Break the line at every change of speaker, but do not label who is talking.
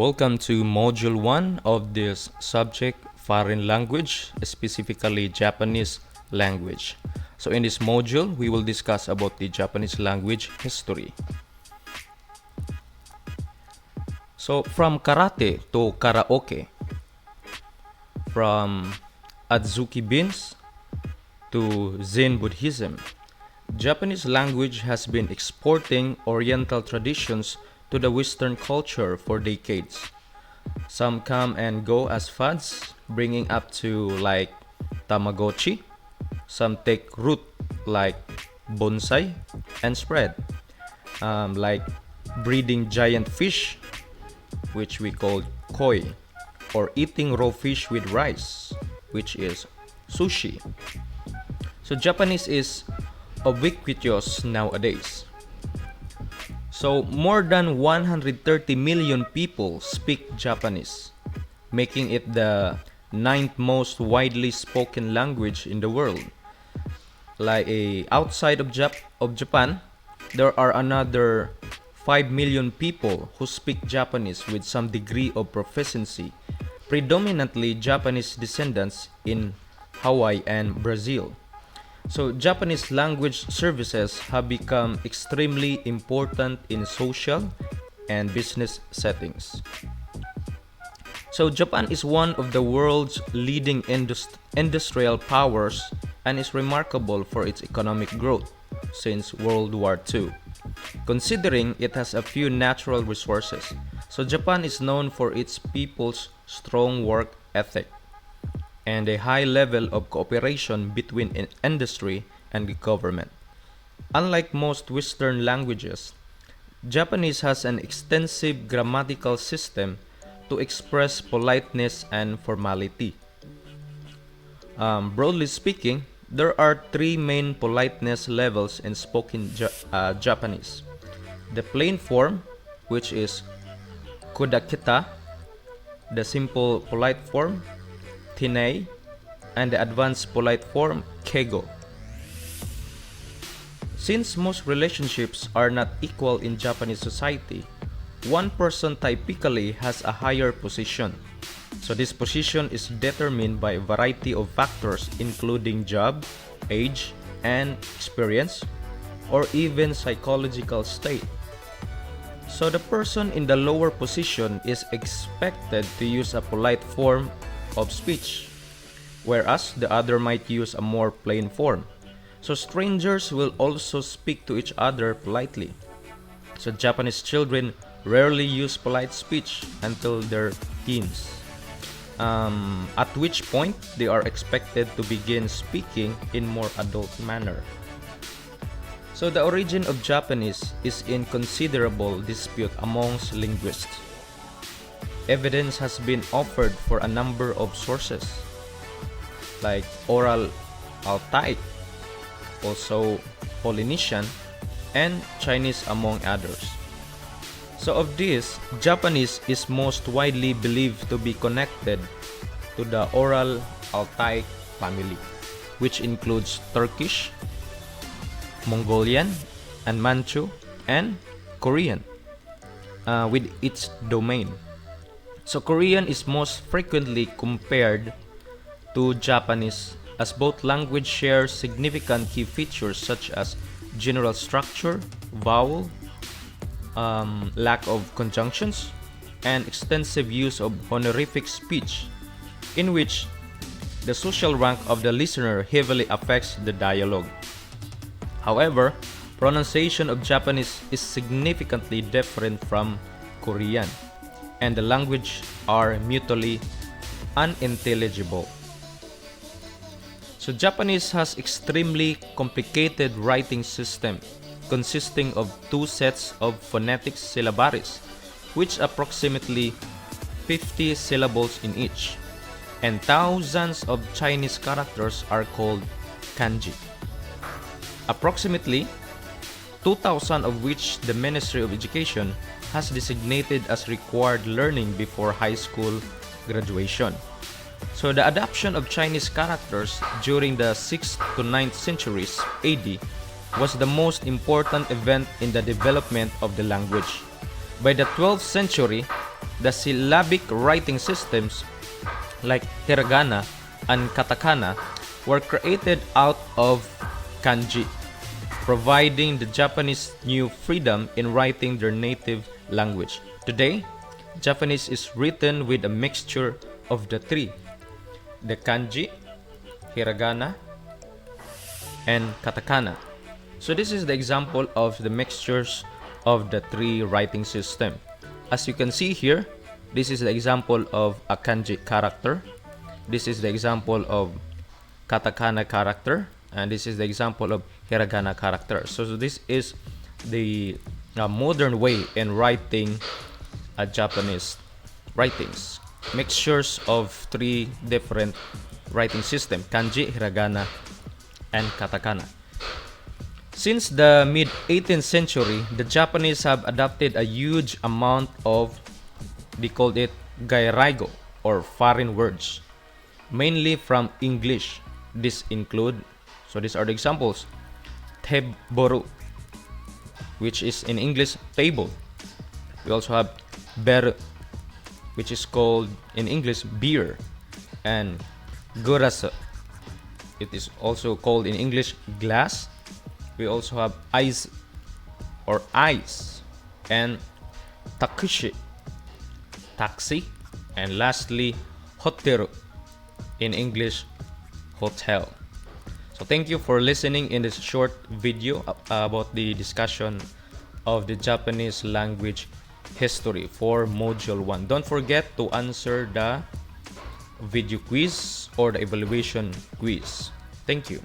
Welcome to Module 1 of this subject, Foreign Language, specifically Japanese language. So in this module, we will discuss about the Japanese language history. So from karate to karaoke, from Adzuki beans to Zen Buddhism, Japanese language has been exporting Oriental traditions to the Western culture for decades. Some come and go as fads, bringing up to like Tamagotchi. Some take root like bonsai and spread, like breeding giant fish, which we call koi, or eating raw fish with rice, which is sushi. So Japanese is ubiquitous nowadays. So more than 130 million people speak Japanese, making it the ninth most widely spoken language in the world. Outside of Japan, there are another 5 million people who speak Japanese with some degree of proficiency, predominantly Japanese descendants in Hawaii and Brazil. So Japanese language services have become extremely important in social and business settings. So Japan is one of the world's leading industrial powers and is remarkable for its economic growth since World War II, considering it has a few natural resources. So Japan is known for its people's strong work ethic and a high level of cooperation between industry and the government. Unlike most Western languages, Japanese has an extensive grammatical system to express politeness and formality. Broadly speaking, there are three main politeness levels in spoken Japanese. The plain form, which is kodaketa, the simple polite form, tinei, and the advanced polite form, keigo. Since most relationships are not equal in Japanese society, one person typically has a higher position. So this position is determined by a variety of factors including job, age, and experience, or even psychological state. So the person in the lower position is expected to use a polite form of speech, whereas the other might use a more plain form. So strangers will also speak to each other politely. So Japanese children rarely use polite speech until their teens, at which point they are expected to begin speaking in more adult manner. So the origin of Japanese is in considerable dispute amongst linguists. Evidence has been offered for a number of sources, like Oral Altaic, also Polynesian, and Chinese among others. So of this, Japanese is most widely believed to be connected to the Oral Altaic family, which includes Turkish, Mongolian, and Manchu, and Korean, with its domain. So Korean is most frequently compared to Japanese as both languages share significant key features such as general structure, vowel, lack of conjunctions, and extensive use of honorific speech, in which the social rank of the listener heavily affects the dialogue. However, pronunciation of Japanese is significantly different from Korean, and the language are mutually unintelligible. So Japanese has extremely complicated writing system consisting of two sets of phonetic syllabaries, which approximately 50 syllables in each, and thousands of Chinese characters are called kanji. Approximately 2,000 of which the Ministry of Education has designated as required learning before high school graduation. So the adoption of Chinese characters during the 6th to 9th centuries AD was the most important event in the development of the language. By the 12th century, The syllabic writing systems like hiragana and katakana were created out of kanji, providing the Japanese new freedom in writing their native language. Today, Japanese is written with a mixture of the three: the kanji, hiragana, and katakana. So this is the example of the mixtures of the three writing system. As you can see here, this is the example of a kanji character. This is the example of katakana character, and this is the example of hiragana character. So this is the modern way in writing Japanese writings. Mixtures of three different writing system: kanji, hiragana, and katakana. Since the mid-18th century, the Japanese have adopted a huge amount of, they called it gairaigo, or foreign words, mainly from English. These include, so these are the examples: teboru, which is in English table. We also have beru, which is called in English beer, and gurasu, it is also called in English glass. We also have ice or ice, and takushi, taxi, and lastly hoteru, in English hotel. So thank you for listening in this short video about the discussion of the Japanese language history for module 1. Don't forget to answer the video quiz or the evaluation quiz. Thank you.